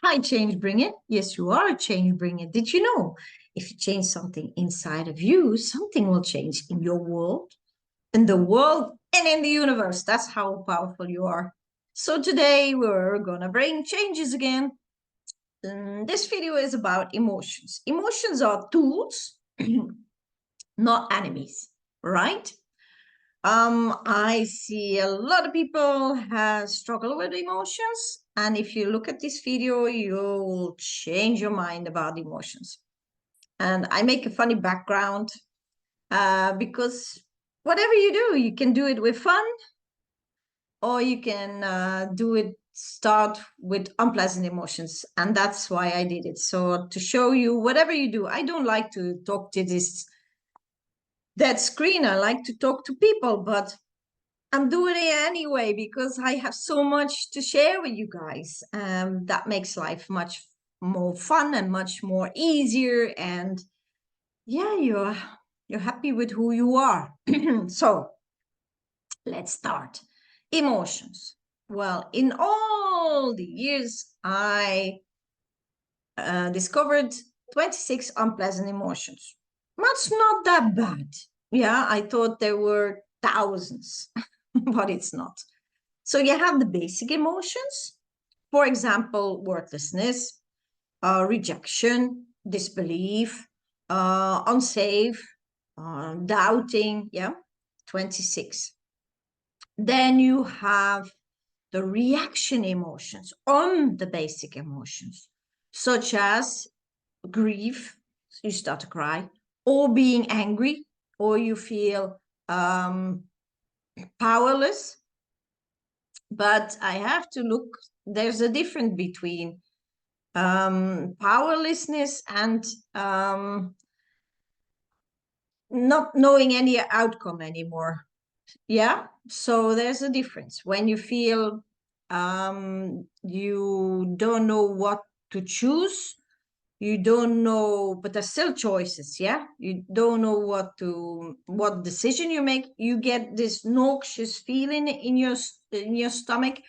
Hi, changebringer. Yes, you are a changebringer. Did you know? If you change something inside of you, something will change in your world, in the world, and in the universe. That's how powerful you are. So today we're gonna bring changes again. This video is about emotions. Emotions are tools, not enemies, right? I see a lot of people have struggle with emotions, and if you look at this video, you will change your mind about emotions. And I make a funny background because whatever you do, you can do it with fun, or you can do it start with unpleasant emotions, and that's why I did it. So to show you, whatever you do, I don't like to talk to that screen. I like to talk to people, but I'm doing it anyway because I have so much to share with you guys. That makes life much more fun and much more easier. And yeah, you're happy with who you are. So let's start. Emotions. Well, in all the years, I discovered 26 unpleasant emotions. That's not that bad. Yeah, I thought there were thousands, but it's not. So you have the basic emotions, for example, worthlessness, rejection, disbelief, unsafe, doubting. Yeah, 26. Then you have the reaction emotions on the basic emotions, such as grief, you start to cry, or being angry, or you feel powerless. But I have to look, there's a difference between powerlessness and not knowing any outcome anymore. Yeah, so there's a difference when you feel you don't know what to choose. You don't know, but there's still choices. Yeah, you don't know what decision you make. You get this noxious feeling in your stomach,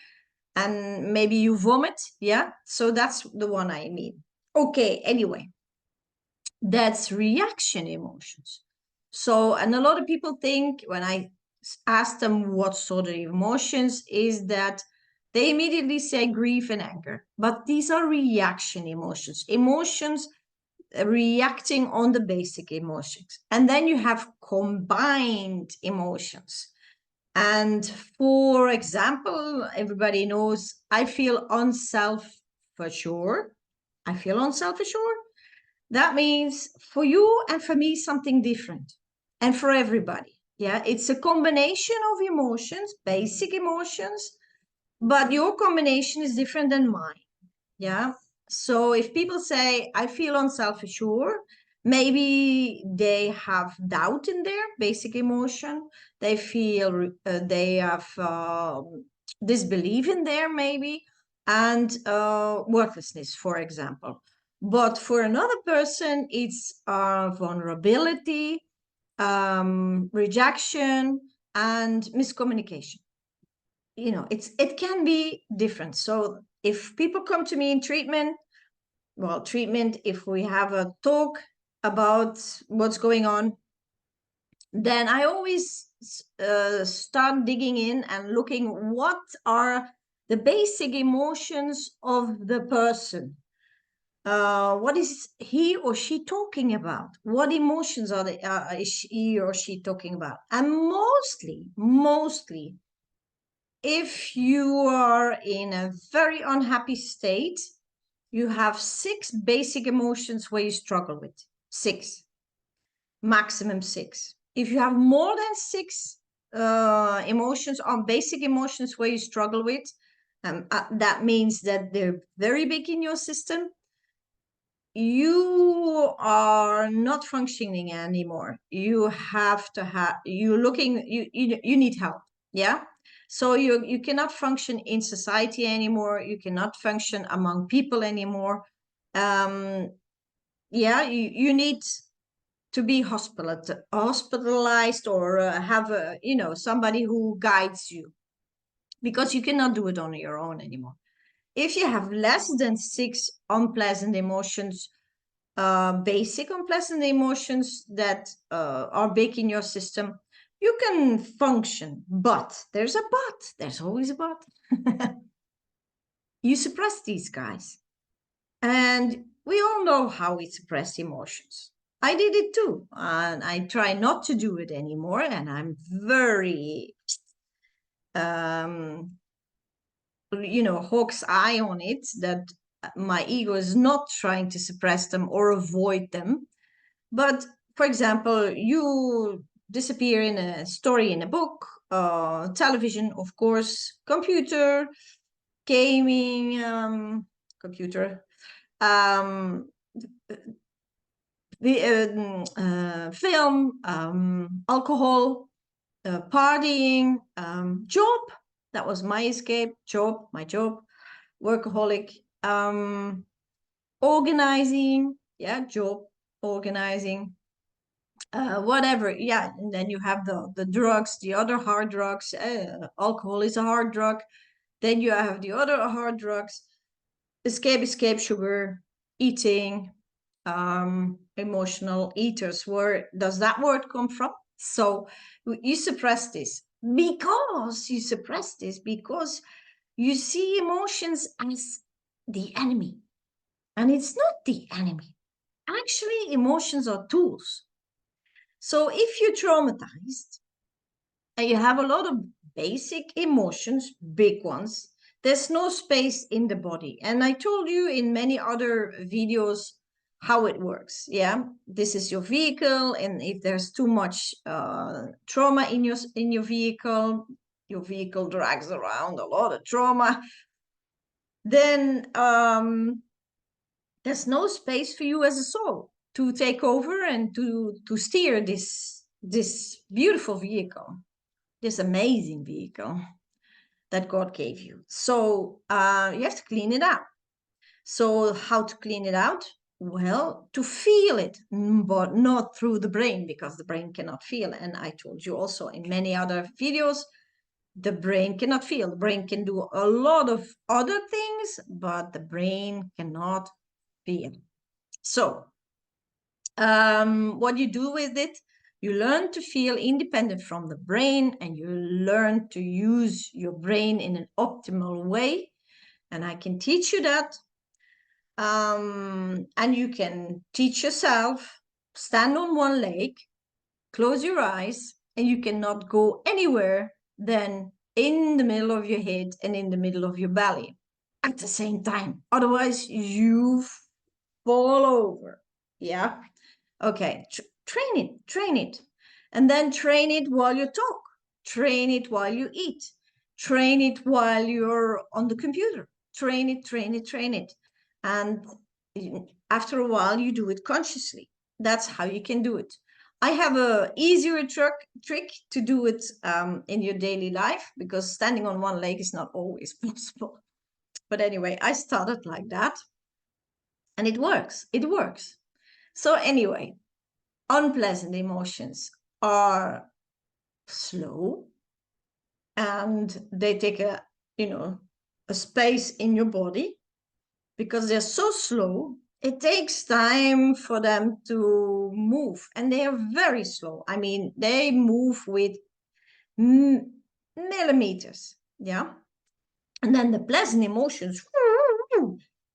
and maybe you vomit. Yeah, so that's the one I mean. Okay, anyway, that's reaction emotions. So, and a lot of people think when I ask them what sort of emotions is that, they immediately say grief and anger, but these are reaction emotions, emotions reacting on the basic emotions. And then you have combined emotions. And for example, everybody knows I feel unself for sure. I feel unselfish. That means for you and for me, something different. And for everybody. Yeah, it's a combination of emotions, basic emotions, but your combination is different than mine. Yeah. So if people say, I feel unselfish, maybe they have doubt in their basic emotion. They feel they have disbelief in there, maybe, and worthlessness, for example. But for another person, it's vulnerability, rejection, and miscommunication. You know, it can be different. So if people come to me in treatment, well, treatment, if we have a talk about what's going on, then I always start digging in and looking what are the basic emotions of the person. What is he or she talking about? What emotions is he or she talking about? And mostly, if you are in a very unhappy state, you have 6 basic emotions where you struggle with. 6, maximum 6. If you have more than 6 emotions on basic emotions where you struggle with, that means that they're very big in your system. You are not functioning anymore. You have to have, you need help. Yeah. So you cannot function in society anymore. You cannot function among people anymore. Yeah, you need to be hospitalized, or have somebody who guides you, because you cannot do it on your own anymore. If you have less than 6 unpleasant emotions, basic unpleasant emotions that are big in your system, you can function. But there's a but. There's always a but. You suppress these guys. And we all know how we suppress emotions. I did it too. And I try not to do it anymore. And I'm very, hawk's eye on it, that my ego is not trying to suppress them or avoid them. But for example, you disappear in a story in a book, television, of course, computer, gaming, computer, um, film, alcohol, partying, job. That was my escape. My job, workaholic, organizing, job, organizing, whatever. Yeah, and then you have the drugs, the other hard drugs. Alcohol is a hard drug. Then you have the other hard drugs. Escape, sugar, eating, emotional eaters. Where does that word come from? So you suppress this because you see emotions as the enemy. And it's not the enemy. Actually, emotions are tools. So if you're traumatized and you have a lot of basic emotions, big ones, there's no space in the body. And I told you in many other videos how it works. Yeah, this is your vehicle, and if there's too much trauma in your vehicle drags around a lot of trauma, then there's no space for you as a soul to take over and to steer this beautiful vehicle, this amazing vehicle that God gave you. So you have to clean it out. So how to clean it out? Well, to feel it, but not through the brain, because the brain cannot feel. And I told you also in many other videos, the brain cannot feel. The brain can do a lot of other things, but the brain cannot feel. So what you do with it, you learn to feel independent from the brain, and you learn to use your brain in an optimal way. And I can teach you that. And you can teach yourself, stand on one leg, close your eyes, and you cannot go anywhere than in the middle of your head and in the middle of your belly at the same time. Otherwise, you fall over. Yeah. Okay. Train it. And then train it while you talk. Train it while you eat. Train it while you're on the computer. Train it. And after a while, you do it consciously. That's how you can do it. I have a easier trick to do it in your daily life, because standing on one leg is not always possible. But anyway, I started like that. And it works. So anyway, unpleasant emotions are slow, and they take a space in your body, because they're so slow. It takes time for them to move, and they are very slow. I mean, they move with millimeters. Yeah. And then the pleasant emotions,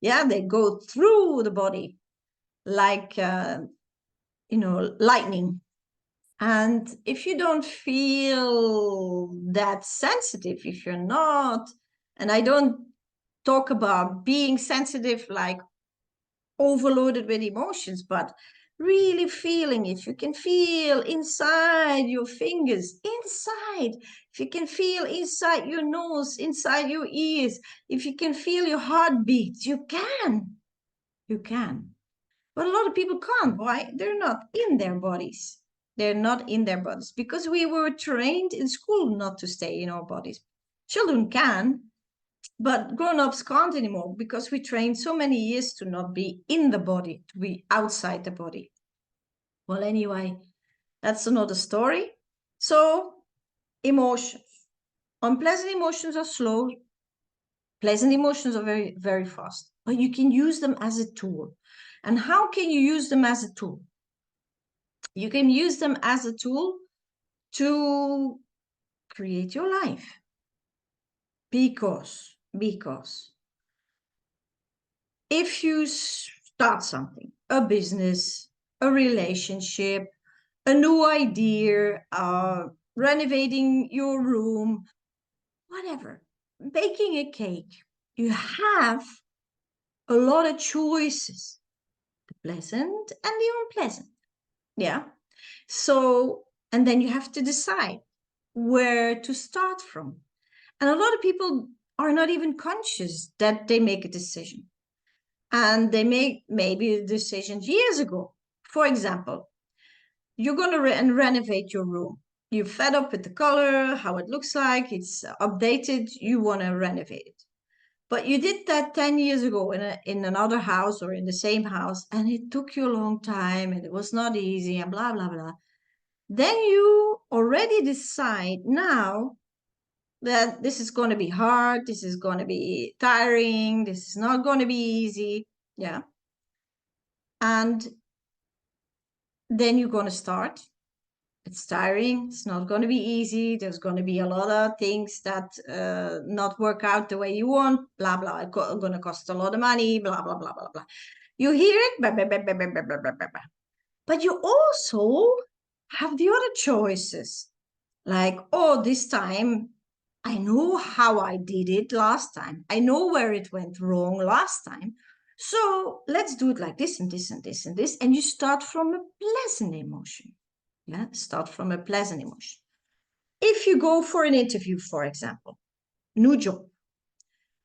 they go through the body like lightning. And if you don't feel that sensitive, if you're not, and I don't talk about being sensitive like overloaded with emotions, but really feeling, if you can feel inside your fingers, if you can feel inside your nose, inside your ears, if you can feel your heartbeat, you can. But a lot of people can't. Why? They're not in their bodies. Because we were trained in school not to stay in our bodies. Children can, but grown-ups can't anymore, because we trained so many years to not be in the body, to be outside the body. Well, anyway, that's another story. So, emotions. Unpleasant emotions are slow. Pleasant emotions are very, very fast, but you can use them as a tool. And how can you use them as a tool? You can use them as a tool to create your life. Because if you start something, a business, a relationship, a new idea, renovating your room, whatever, baking a cake, you have a lot of choices, the pleasant and the unpleasant. Yeah. So, and then you have to decide where to start from. And a lot of people are not even conscious that they make a decision. And they make maybe decisions years ago. For example, you're going to renovate your room. You're fed up with the color, how it looks like, it's updated, you want to renovate it. But you did that 10 years ago in another house or in the same house, and it took you a long time and it was not easy and blah, blah, blah. Then you already decide now that this is going to be hard, this is going to be tiring, this is not going to be easy. Yeah. And then you're going to start. It's tiring, it's not going to be easy, there's going to be a lot of things that not work out the way you want, blah, blah, it's going to cost a lot of money, blah, blah, blah, blah, blah. You hear it, blah, blah, blah, blah, blah, blah, blah, blah. But you also have the other choices. Like, oh, this time I know how I did it last time. I know where it went wrong last time. So let's do it like this and this and this and this. And you start from a pleasant emotion. Yeah, start from a pleasant emotion. If you go for an interview, for example, new job,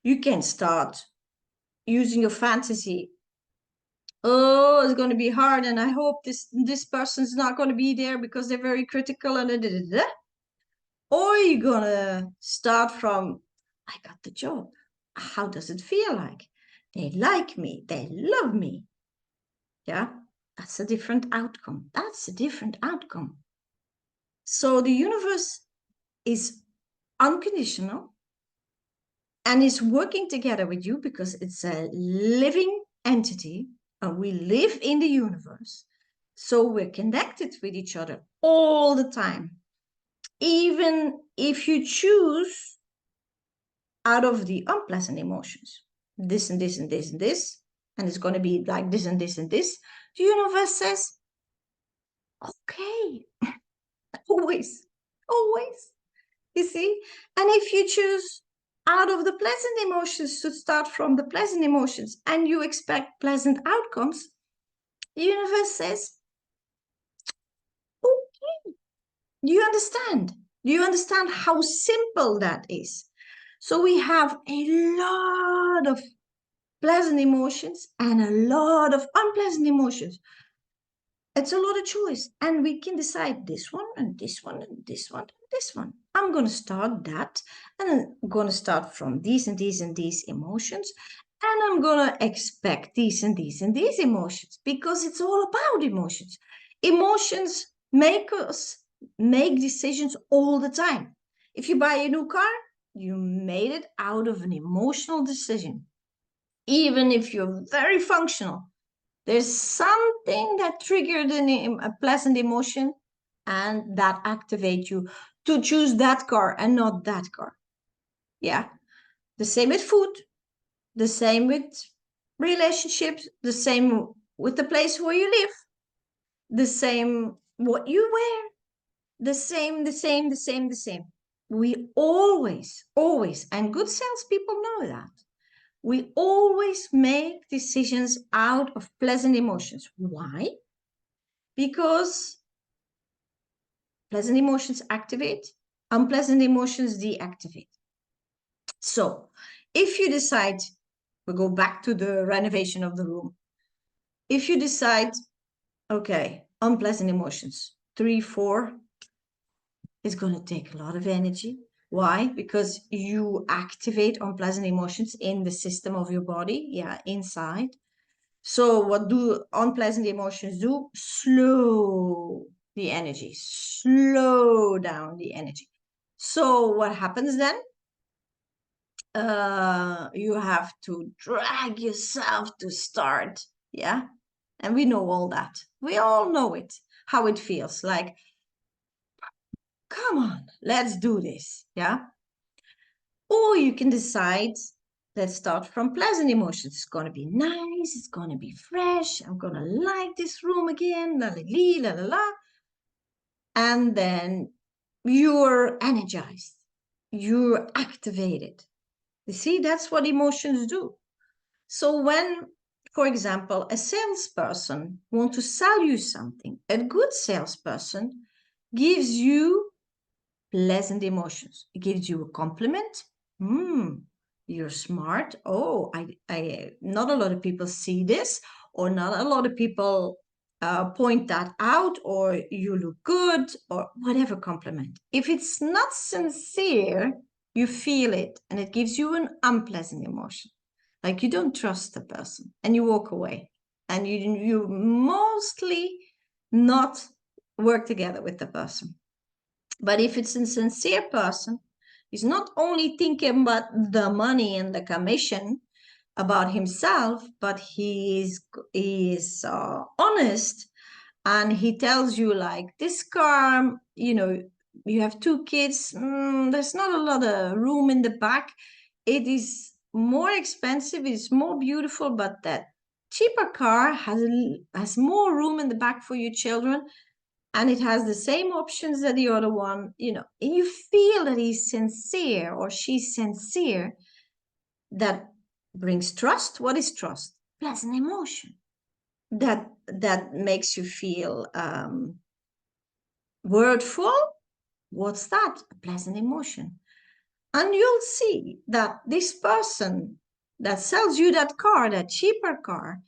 you can start using your fantasy. Oh, it's going to be hard, and I hope this person's not going to be there because they're very critical and da, da, da, da. Or you're going to start from, I got the job. How does it feel like? They like me. They love me. Yeah, that's a different outcome. That's a different outcome. So the universe is unconditional and is working together with you because it's a living entity and we live in the universe. So we're connected with each other all the time. Even if you choose out of the unpleasant emotions, this and this and this and this, and it's going to be like this and this and this, the universe says, okay, always, always. You see? And if you choose out of the pleasant emotions to start from the pleasant emotions and you expect pleasant outcomes, the universe says, okay, do you understand? Do you understand how simple that is? So we have a lot of pleasant emotions and a lot of unpleasant emotions. It's a lot of choice, and we can decide this one and this one and this one and this one. I'm going to start that, and I'm going to start from these and these and these emotions, and I'm going to expect these and these and these emotions because it's all about emotions. Emotions make us make decisions all the time. If you buy a new car, you made it out of an emotional decision. Even if you're very functional, there's something that triggered a pleasant emotion and that activates you to choose that car and not that car. Yeah. The same with food, the same with relationships, the same with the place where you live, the same what you wear, the same. We always, and good salespeople know that. We always make decisions out of pleasant emotions. Why? Because pleasant emotions activate, unpleasant emotions deactivate. So if you decide, we go back to the renovation of the room. If you decide, okay, unpleasant emotions, 3, 4, it's going to take a lot of energy. Why? Because you activate unpleasant emotions in the system of your body, yeah, inside. So what do unpleasant emotions do? Slow the energy, slow down the energy. So what happens then? you have to drag yourself to start. Yeah. And we know all that. We all know it, how it feels like, come on, let's do this. Yeah. Or you can decide, let's start from pleasant emotions. It's going to be nice. It's going to be fresh. I'm going to like this room again. La la la la la. And then you're energized. You're activated. You see, that's what emotions do. So when, for example, a salesperson wants to sell you something, a good salesperson gives you pleasant emotions. It gives you a compliment. You're smart. Oh, not a lot of people see this, or not a lot of people point that out, or you look good, or whatever compliment. If it's not sincere, you feel it, and it gives you an unpleasant emotion. Like you don't trust the person, and you walk away, and you mostly not work together with the person. But if it's a sincere person, he's not only thinking about the money and the commission, about himself, but he is honest, and he tells you like, this car, you have two kids, there's not a lot of room in the back. It is more expensive, it's more beautiful, but that cheaper car has more room in the back for your children, and it has the same options as the other one, and you feel that he's sincere or she's sincere. That brings trust. What is trust? Pleasant emotion. That makes you feel wordful. What's that? A pleasant emotion. And you'll see that this person that sells you that car, that cheaper car,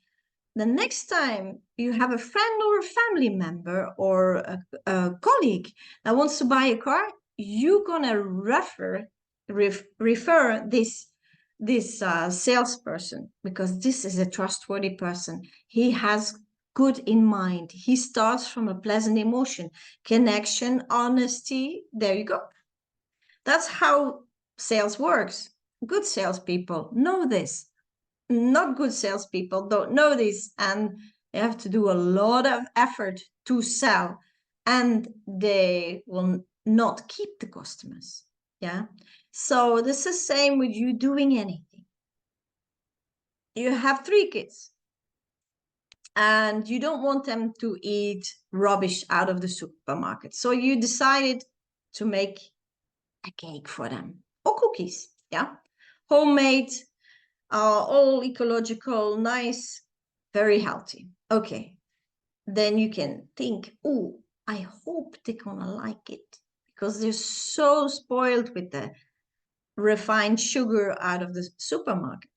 the next time you have a friend or a family member or a colleague that wants to buy a car, you're gonna refer this salesperson, because this is a trustworthy person. He has good in mind. He starts from a pleasant emotion, connection, honesty. There you go. That's how sales works. Good salespeople know this. Not good salespeople don't know this, and they have to do a lot of effort to sell, and they will not keep the customers. Yeah. So this is the same with you doing anything. You have 3 kids and you don't want them to eat rubbish out of the supermarket. So you decided to make a cake for them, or cookies. Yeah. Homemade, all ecological, nice, very healthy. Okay. Then you can think, oh, I hope they're gonna like it, because they're so spoiled with the refined sugar out of the supermarket.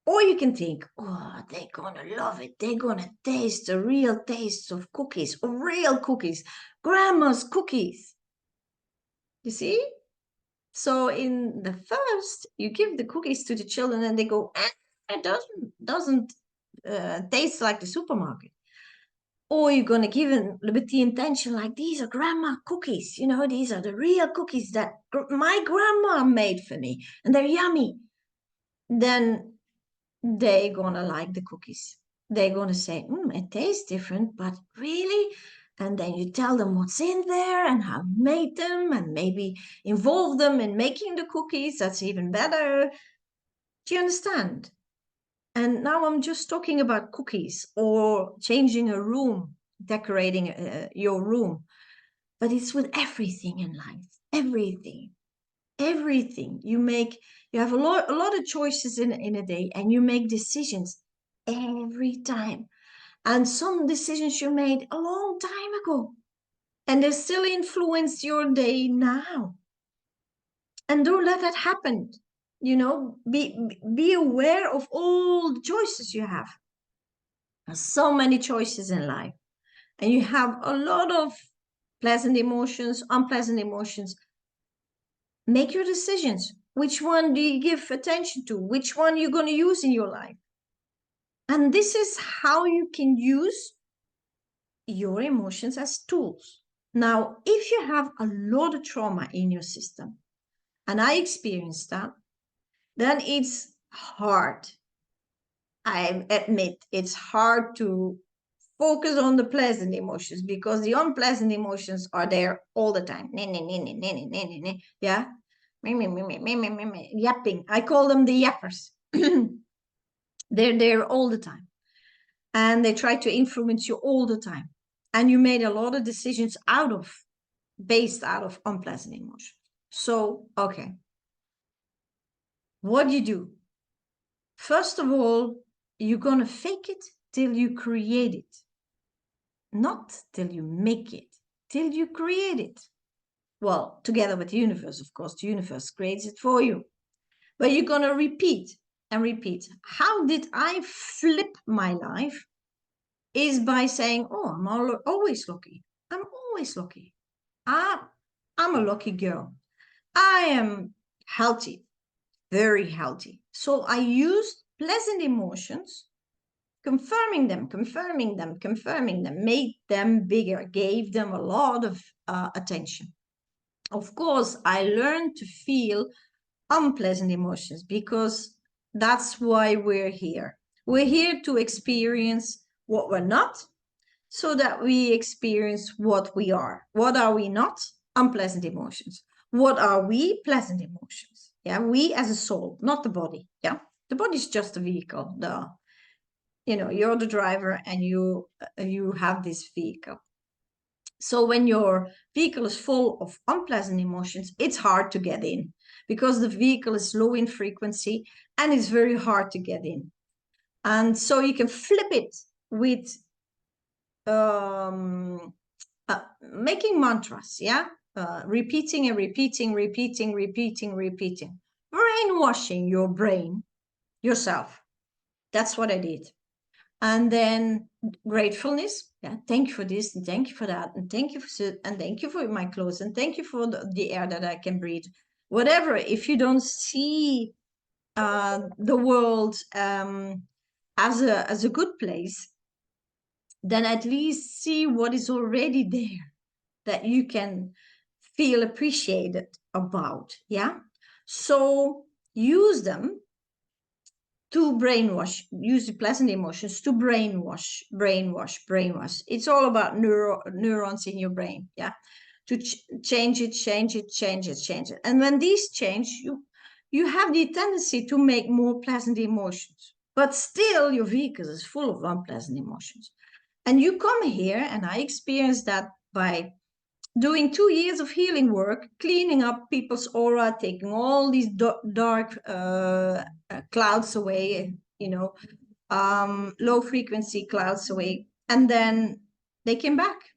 Or you can think, oh, they're gonna love it. They're gonna taste the real taste of cookies, or real cookies, grandma's cookies. You see? So in the first, you give the cookies to the children and they go, it doesn't taste like the supermarket. Or you're going to give them with the intention, like, these are grandma cookies. These are the real cookies that my grandma made for me, and they're yummy. Then they're going to like the cookies. They're going to say, it tastes different, but really? And then you tell them what's in there and how you made them, and maybe involve them in making the cookies. That's even better. Do you understand? And now I'm just talking about cookies or changing a room, decorating your room. But it's with everything in life. Everything. You have a lot of choices in a day, and you make decisions every time. And some decisions you made a long time ago, and they still influence your day now. And don't let that happen. Be aware of all the choices you have. There's so many choices in life, and you have a lot of pleasant emotions, unpleasant emotions. Make your decisions. Which one do you give attention to? Which one you're going to use in your life? And this is how you can use your emotions as tools. Now, if you have a lot of trauma in your system, and I experience that, then it's hard. I admit it's hard to focus on the pleasant emotions because the unpleasant emotions are there all the time. Yeah. Yapping. I call them the yappers. They're there all the time. And they try to influence you all the time. And you made a lot of decisions based out of unpleasant emotions. So, okay. What do you do? First of all, you're going to fake it till you create it. Not till you make it, till you create it. Well, together with the universe, of course, the universe creates it for you. But you're going to repeat and repeat. How did I flip my life? Is by saying, oh, I'm always lucky. I'm always lucky. I'm a lucky girl. I am healthy, very healthy. So I used pleasant emotions, confirming them, made them bigger, gave them a lot of attention. Of course, I learned to feel unpleasant emotions because that's why we're here. We're here to experience what we're not so that we experience what we are. What are we not? Unpleasant emotions. What are we? Pleasant emotions. Yeah, we as a soul, not the body. Yeah, the body is just a vehicle. You're the driver and you have this vehicle. So when your vehicle is full of unpleasant emotions, it's hard to get in because the vehicle is low in frequency and it's very hard to get in. And so you can flip it with making mantras, yeah? Repeating and repeating, brainwashing your brain yourself. That's what I did. And then gratefulness, yeah, thank you for this and thank you for that and thank you for my clothes and thank you for the air that I can breathe. Whatever. If you don't see the world as a good place, then at least see what is already there that you can feel appreciated about. Yeah. So use them to use the pleasant emotions to brainwash. It's all about neurons in your brain. Yeah. To change it. And when these change, you have the tendency to make more pleasant emotions. But still, your vehicle is full of unpleasant emotions. And you come here, and I experienced that by doing 2 years of healing work, cleaning up people's aura, taking all these dark clouds away, low frequency clouds away. And then they came back.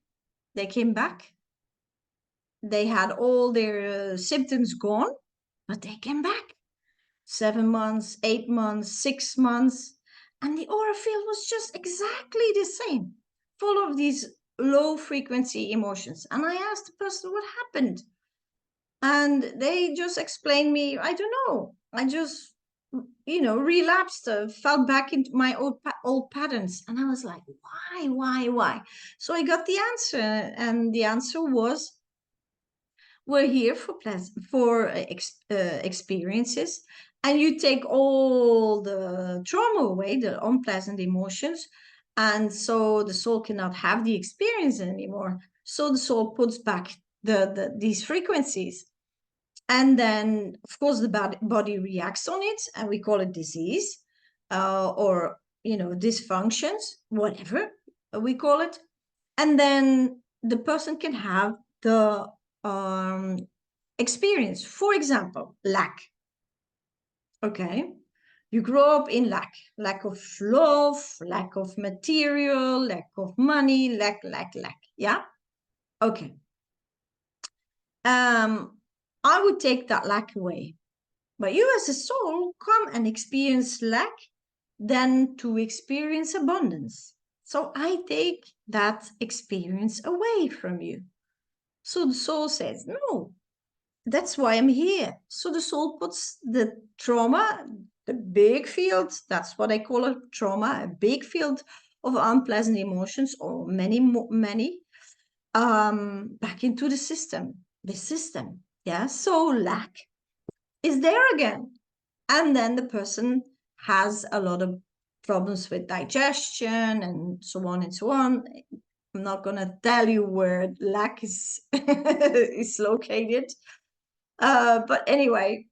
They had all their symptoms gone, but they came back. 7 months, 8 months, 6 months. And the aura field was just exactly the same, full of these low frequency emotions. And I asked the person what happened. And they just explained me, I don't know. I just, relapsed, fell back into my old patterns. And I was like, why? So I got the answer. And the answer was, we're here for experiences, and you take all the trauma away, the unpleasant emotions, and so the soul cannot have the experience anymore. So the soul puts back these frequencies, and then of course the body reacts on it, and we call it disease, or dysfunctions, whatever we call it, and then the person can have the experience. For example, lack. Okay, you grow up in lack of love, lack of material, lack of money, lack. Yeah. Okay. I would take that lack away, but you as a soul come and experience lack, then to experience abundance. So I take that experience away from you. So the soul says, no, that's why I'm here. So the soul puts the trauma, the big field, that's what I call a trauma, a big field of unpleasant emotions, or many, back into the system. Yeah, so lack. is there again. And then the person has a lot of problems with digestion and so on and so on. I'm not going to tell you where lack is is located. But anyway,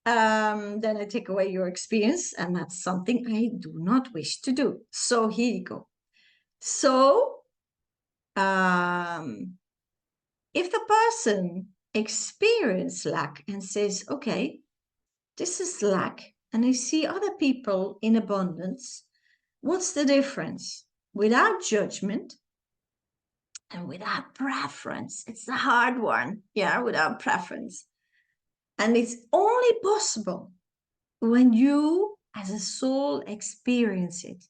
then I take away your experience, and that's something I do not wish to do. So here you go. So if the person experiences lack and says, okay, this is lack, and I see other people in abundance, what's the difference? Without judgment and without preference. It's the hard one. Yeah, without preference. And it's only possible when you as a soul experience it,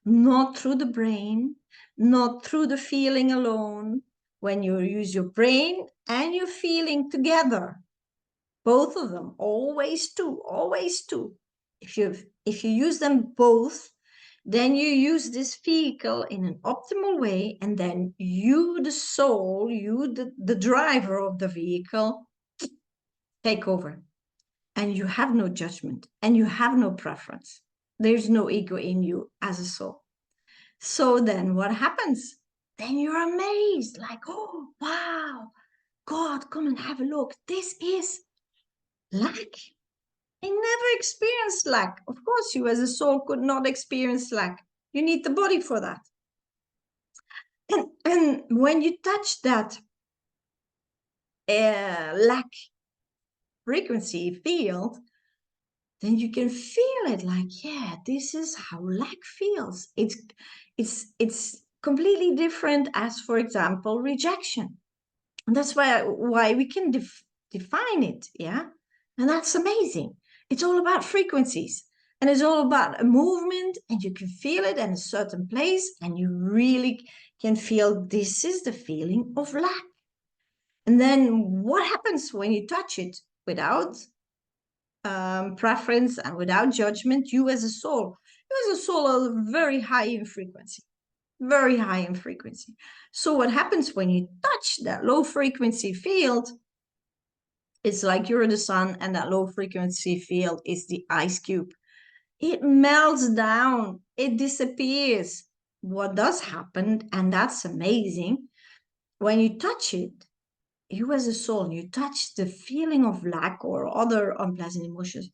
not through the brain, not through the feeling alone, when you use your brain and your feeling together, both of them, always two, always two. If you use them both, then you use this vehicle in an optimal way, and then you, the soul, you, the driver of the vehicle, take over. And you have no judgment and you have no preference. There's no ego in you as a soul. So then what happens? Then you're amazed, like, oh, wow, God, come and have a look. This is lack. I never experienced lack. Of course, you as a soul could not experience lack. You need the body for that. And when you touch that lack frequency field, then you can feel it like, yeah, this is how lack feels. It's completely different as, for example, rejection. And that's why we can define it, yeah? And that's amazing. It's all about frequencies. And it's all about a movement, and you can feel it in a certain place, and you really can feel this is the feeling of lack. And then what happens when you touch it without preference and without judgment? You as a soul are very high in frequency, very high in frequency. So what happens when you touch that low frequency field? It's like you're the sun, and that low frequency field is the ice cube. It melts down, it disappears. What does happen, and that's amazing, when you touch it, you as a soul, you touch the feeling of lack or other unpleasant emotions,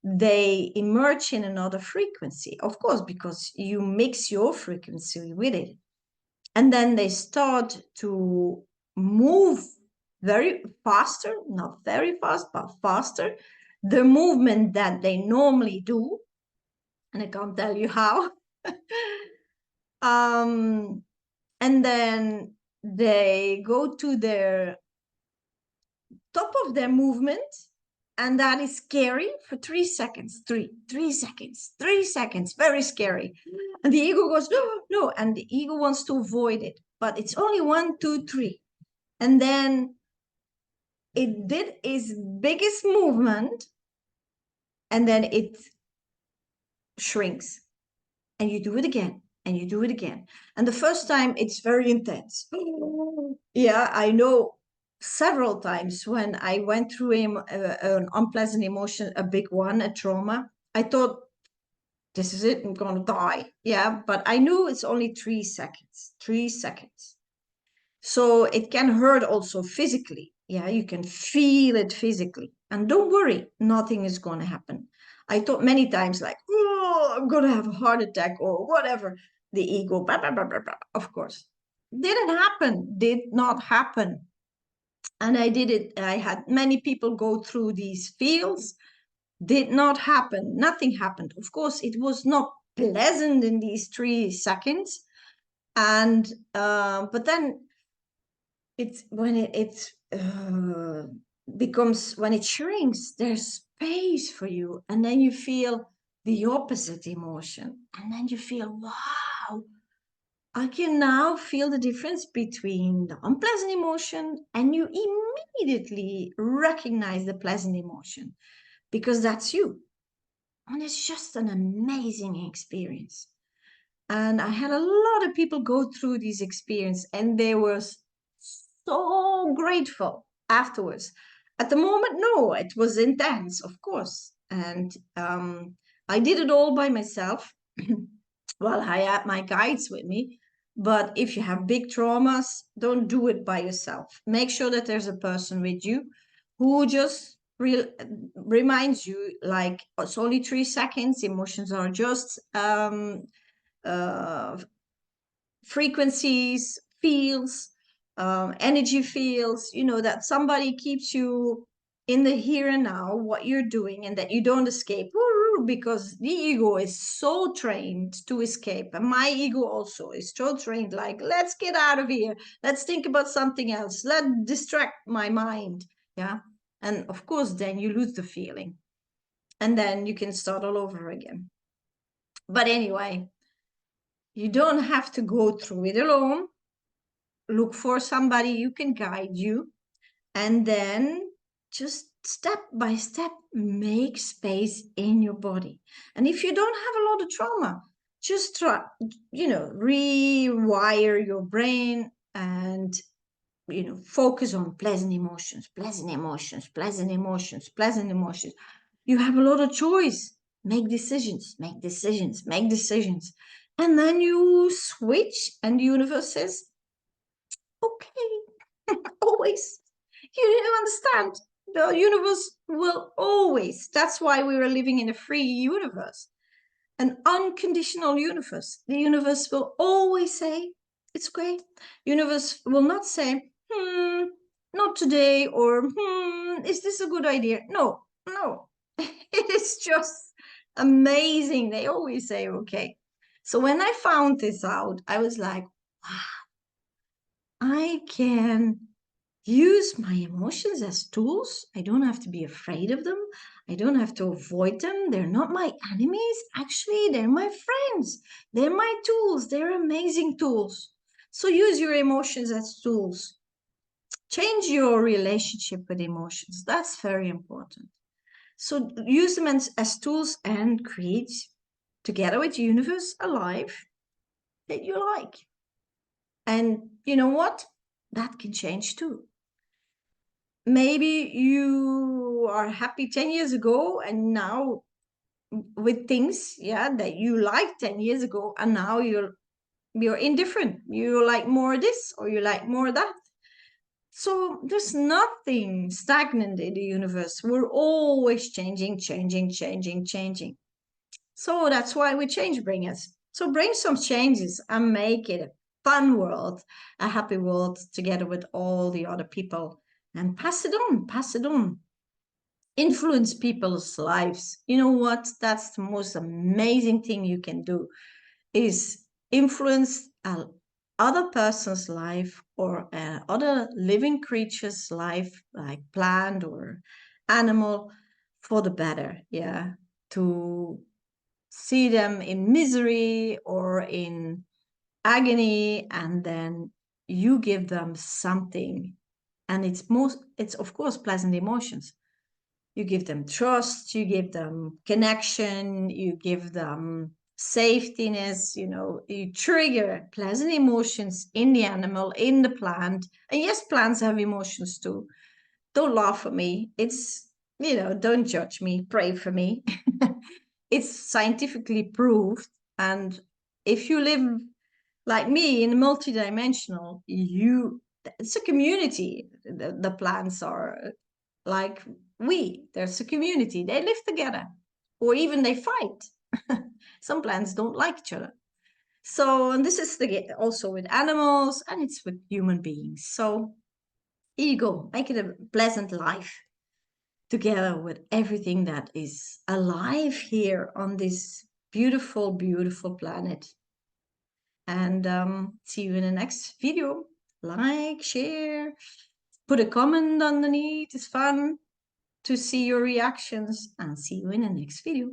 they emerge in another frequency, of course, because you mix your frequency with it. And then they start to move very faster, not very fast, but faster, the movement that they normally do. And I can't tell you how. And then they go to their top of their movement, and that is scary for 3 seconds. 3 seconds, 3 seconds, very scary. And the ego goes, no, no, and the ego wants to avoid it, but it's only 1, 2, 3. And then it did its biggest movement, and then it shrinks, and you do it again, and you do it again. And the first time it's very intense. Yeah, I know several times when I went through an unpleasant emotion, a big one, a trauma, I thought, this is it, I'm gonna die. Yeah, but I knew it's only 3 seconds, 3 seconds. So it can hurt also physically. Yeah, you can feel it physically. And don't worry, nothing is gonna happen. I thought many times, like, oh, I'm gonna have a heart attack or whatever. The ego, blah, blah, blah, blah, blah. Of course. Didn't happen, did not happen. And I did it. I had many people go through these fields. Did not happen. Nothing happened. Of course, it was not pleasant in these 3 seconds. And but then it's when it becomes, when it shrinks, there's space for you, and then you feel the opposite emotion, and then you feel, wow, I can now feel the difference between the unpleasant emotion, and you immediately recognize the pleasant emotion, because that's you. And it's just an amazing experience. And I had a lot of people go through this experience, and they were so grateful afterwards. At the moment, no, it was intense, of course. And I did it all by myself. Well, I had my guides with me. But if you have big traumas, don't do it by yourself. Make sure that there's a person with you who just reminds you, like, it's only 3 seconds. Emotions are just uh, frequencies, fields, energy fields, that somebody keeps you in the here and now, what you're doing, and that you don't escape, because the ego is so trained to escape. And my ego also is so trained, like, let's get out of here. Let's think about something else. Let's distract my mind. Yeah. And of course, then you lose the feeling. And then you can start all over again. But anyway, you don't have to go through it alone. Look for somebody who can guide you, and then just step by step make space in your body. And if you don't have a lot of trauma, just try, rewire your brain, and focus on pleasant emotions, pleasant emotions, pleasant emotions, pleasant emotions. You have a lot of choice. Make decisions, make decisions, make decisions. And then you switch, and the universe says, okay, always. You didn't understand. The universe will always. That's why we are living in a free universe, an unconditional universe. The universe will always say, it's great. Universe will not say, not today, or is this a good idea? No, no. It is just amazing. They always say, okay. So when I found this out, I was like, wow, I can use my emotions as tools. I don't have to be afraid of them. I don't have to avoid them. They're not my enemies. Actually, they're my friends. They're my tools. They're amazing tools. So use your emotions as tools. Change your relationship with emotions. That's very important. So use them as tools and create, together with the universe, a life that you like. And you know what? That can change too. Maybe you are happy 10 years ago, and now with things, that you liked 10 years ago, and now you're indifferent. You like more this, or you like more that. So there's nothing stagnant in the universe. We're always changing, changing, changing, changing. So that's why we change bringers. So bring some changes and make it a fun world, a happy world, together with all the other people, and pass it on, pass it on. Influence people's lives. You know what? That's the most amazing thing you can do, is influence other person's life, or other living creature's life, like plant or animal, for the better. Yeah. To see them in misery or in agony, and then you give them something. And it's of course pleasant emotions. You give them trust, you give them connection, you give them safetyness, you trigger pleasant emotions in the animal, in the plant. And yes, plants have emotions too. Don't laugh at me. It's, don't judge me, pray for me. It's scientifically proved. And if you live like me in multidimensional, it's a community. The plants are like there's a community. They live together, or even they fight. Some plants don't like each other. So, and this is also with animals, and it's with human beings. So here you go, make it a pleasant life together with everything that is alive here on this beautiful, beautiful planet. And see you in the next video. Like, share, put a comment underneath. It's fun to see your reactions, and see you in the next video.